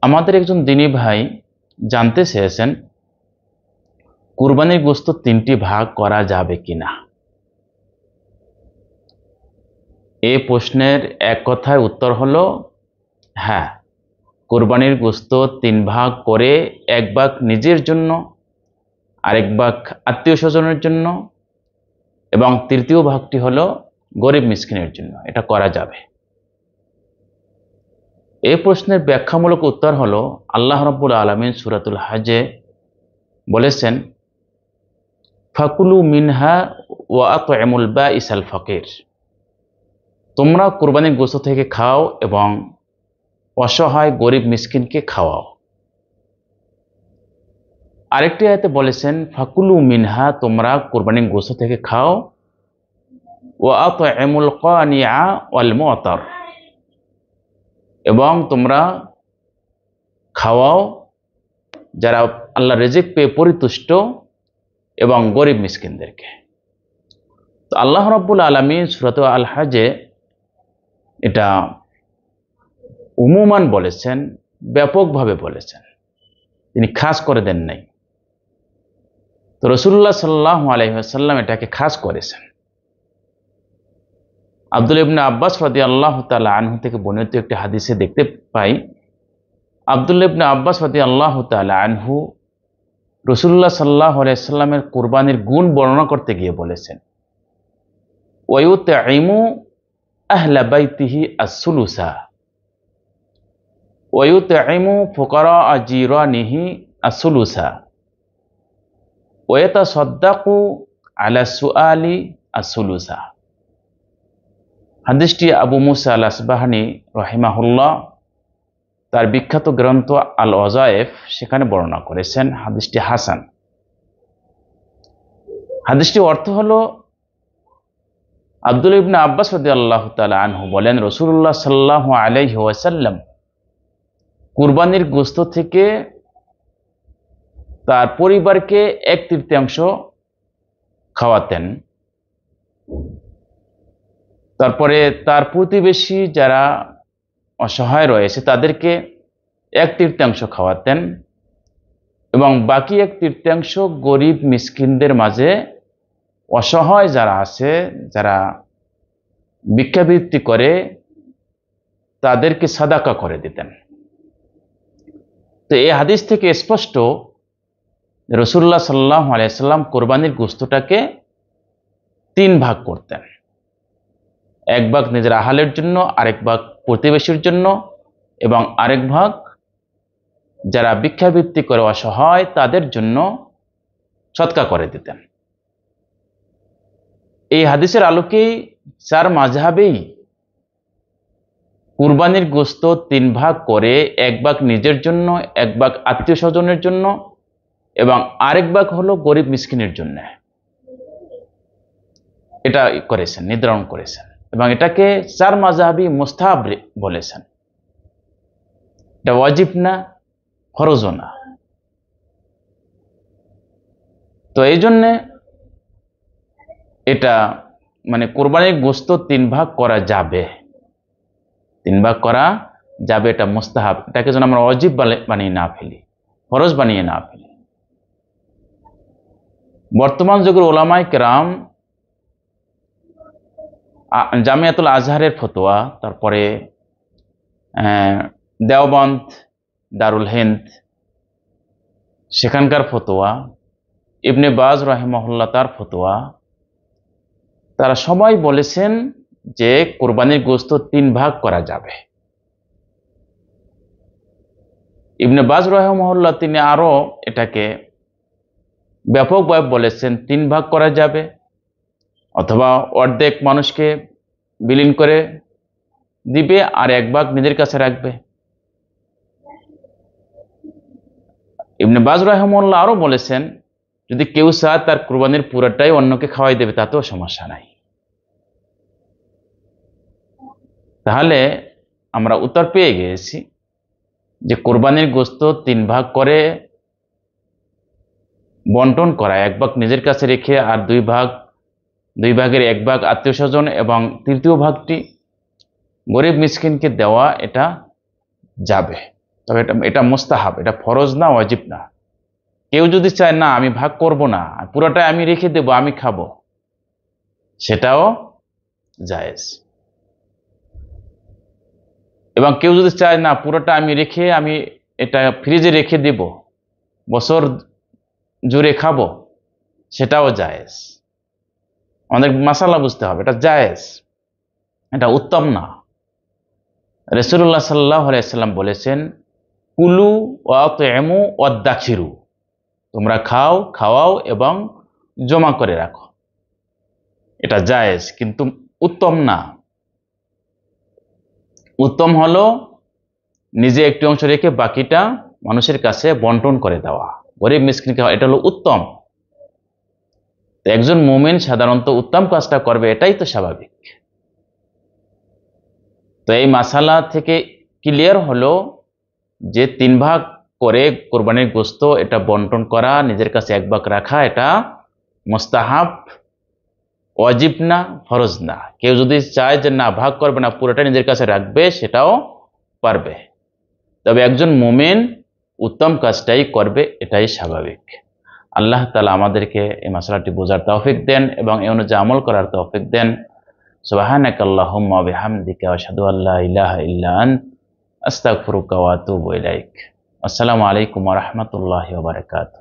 আমাদের একজন দিনী ভাই জানতে চেয়েছেন কুরবানির গোশত তিনটি ভাগ করা যাবে কিনা। এই প্রশ্নের এক কথায় উত্তর হলো হ্যাঁ, কুরবানির গোশত তিন ভাগ করে এক ভাগ নিজের জন্য, আরেক ভাগ আত্মীয় স্বজনের জন্য এবং তৃতীয় ভাগটি হলো গরিব মিসকিনের জন্য, এটা করা যাবে। এই প্রশ্নের ব্যাখ্যামূলক উত্তর হলো আল্লাহ রাব্বুল আলামিন সূরাতুল হজে বলেছেন, ফাকুলু মিনহা ওয়া আত'ইমুল বাঈসাল ফাকির, তোমরা কুরবানির গোশত থেকে খাও এবং অসহায় গরিব মিসকিনকে খাওয়াও। আরেকটি আয়াতে বলেছেন, ফাকুলু মিনহা, তোমরা কুরবানির গোশত থেকে খাও, ওয়া আত'ইমুল কানিআ ওয়াল মু'তার, এবং তোমরা খাওয়াও যারা আল্লাহ রিজিক পেয়ে পরিতুষ্ট এবং গরিব মিসকিনদেরকে। তো আল্লাহ রাব্বুল আলামিন সূরা আল হজে এটা উমুমান বলেছেন, ব্যাপকভাবে বলেছেন, তিনি খাস করে দেন নাই। তো রাসূলুল্লাহ সাল্লাল্লাহু আলাইহি ওয়াসাল্লাম এটাকে খাস করেছেন। আব্দুল্লাহ ইবনে আব্বাস রাদিয়াল্লাহু তাআলা আনহু থেকে বর্ণিত একটি হাদিসে দেখতে পাই, আব্দুল্লাহ ইবনে আব্বাস রাদিয়াল্লাহু তাআলা আনহু রাসূলুল্লাহ সাল্লাল্লাহু আলাইহি ওয়াসাল্লামের কুরবানির গুণ বর্ণনা করতে গিয়ে বলেছেন, ওয়ায়ুতঈমু আহলা বাইতিহি আস-সুলুসা ওয়ায়ুতঈমু ফুকারা জিরানিহি আস-সুলুসা ওয়ায়াতাসাদ্দাকু আলা সুআলি আস-সুলুসা। হাদিসটি আবু মুসা আল আসবাহানি রাহিমাহুল্লাহ তার বিখ্যাত গ্রন্থ আল ওয়াজায়েফ সেখানে বর্ণনা করেছেন। হাদিসটি হাসান। হাদিসটির অর্থ হলো, আব্দুল্লাহ ইবনে আব্বাস রাদিয়াল্লাহু তাআলা আনহু বলেন, রাসূলুল্লাহ সাল্লাল্লাহু আলাইহি ওয়াসাল্লাম কুরবানির গোশত থেকে তার পরিবারকে 1/3 খাওয়াতেন, তারপরে তার প্রতিবেশী যারা অসহায় রয়েছে তাদেরকে 1/3 খাওয়াতেন এবং বাকি 1/3 গরিব মিসকিনদের মাঝে, অসহায় যারা আছে, যারা ভিক্ষাবৃত্তি করে, তাদেরকে সাদাকা করে দিতেন। তো এই হাদিস থেকে স্পষ্ট রাসূলুল্লাহ সাল্লাল্লাহু আলাইহি সাল্লাম কুরবানির গোশতটাকে 3 ভাগ করতেন। 1 ভাগ নিজের আহালের জন্য, আরেক ভাগ প্রতিবেশীর জন্য এবং আরেক ভাগ যারা ভিক্ষাবৃত্তি করে অসহায় তাদের জন্য সদকা করে দিতেন। এই হাদিসের আলোকেই 4 মাযহাবেই কুরবানির গোশত 3 ভাগ করে 1 ভাগ নিজের জন্য, 1 ভাগ আত্মীয় স্বজনের জন্য এবং আরেক ভাগ হলো গরিব মিসকিনের জন্য, এটা করেছেন, নির্ধারণ করেছেন এবং এটাকে 4 মাযহাবী মুস্তাহাব বলেছেন। এটা ওয়াজিব না, ফরজও না। তো এই জন্যে এটা মানে কুরবানির গোশত 3 ভাগ করা যাবে, 3 ভাগ করা যাবে, এটা মুস্তাহাব। এটাকে যেন আমরা ওয়াজিব বানিয়ে না ফেলি, ফরজ বানিয়ে না ফেলি। বর্তমান যুগের উলামায়ে কেরাম, জামিয়াতুল আজহারের ফতোয়া, তারপরে দেওবন্দ, দারুল হিন্দ সেখানকার ফতোয়া, ইবনে বাজ রাহিমাহুল্লাহ তার ফতোয়া, তারা সবাই বলেছেন যে কুরবানির গোশত 3 ভাগ করা যাবে। ইবনে বাজ রাহিমাহুল্লাহ তিনি আরো এটাকে ব্যাপকভাবে বলেছেন, 3 ভাগ করা যাবে অথবা অর্ধেক মানুষকে বিলীন করে দিবে আর 1 ভাগ নিজের কাছে রাখবে। ইবনে বাজ রাহিমাহুল্লাহ আরো বলেছেন, যদি কেউ চায় তার কুরবানির পুরোটাই অন্যকে খাওয়াই দেবে, তাতেও সমস্যা নাই। তাহলে আমরা উত্তর পেয়ে গিয়েছি যে কুরবানির গোশত 3 ভাগ করে বন্টন করা, 1 ভাগ নিজের কাছে রেখে আর 2 ভাগের 1 ভাগ আত্মীয় স্বজন এবং তৃতীয় ভাগটি গরিব মিসকিনকে দেওয়া, এটা যাবে। তবে এটা এটা মুস্তাহাব, এটা ফরজ না, ওয়াজিব না। কেউ যদি চায় না আমি ভাগ করব না, পুরোটাই আমি রেখে দেব, আমি খাবো, সেটাও জায়েজ। এবং কেউ যদি চায় না পুরোটা আমি রেখে আমি এটা ফ্রিজে রেখে দেব, বছর জুড়ে খাবো, সেটাও জায়েজ। আমাদের মাসালা বুঝতে হবে, এটা জায়েজ, এটা উত্তম না। রাসূলুল্লাহ সাল্লাল্লাহু আলাইহি সাল্লাম বলেছেন, কুলু ওয়াতইমু ওয়াদ্দাখিরু, তোমরা খাও, খাওয়াও এবং জমা করে রাখো। এটা জায়েজ, কিন্তু উত্তম না। উত্তম হলো নিজে একটি অংশ রেখে বাকিটা মানুষের কাছে বন্টন করে দেওয়া, গরিব মিসকিনকে খাওয়া, এটা হলো উত্তম। তো একজন মুমিন সাধারণত উত্তম কাজটা করবে, এটাই তো স্বাভাবিক। তো এই মাসালা থেকে ক্লিয়ার হলো যে 3 ভাগ করে কোরবানির গোশত এটা বন্টন করা, নিজের কাছে 1 ভাগ রাখা, এটা মুস্তাহাব, ওয়াজিব না, ফরজ না। কেউ যদি চায় যে না ভাগ করবে না, পুরোটা নিজের কাছে রাখবে, সেটাও পারবে। তবে একজন মুমিন উত্তম কাজটাই করবে, এটাই স্বাভাবিক। আল্লাহ তাআলা আমাদেরকে এই মাসআলাটি বোঝার তৌফিক দেন এবং এই অনুযায়ী আমল করার তৌফিক দেন। সুবহানাকাল্লাহুম্মা ওয়া বিহামদিকা আশহাদু আল্লা ইলাহা ইল্লা আনতা আস্তাগফিরুকা ওয়া আতুবু ইলাইক। আসসালামু আলাইকুম ওয়া রাহমাতুল্লাহি ওয়া বারাকাতুহু।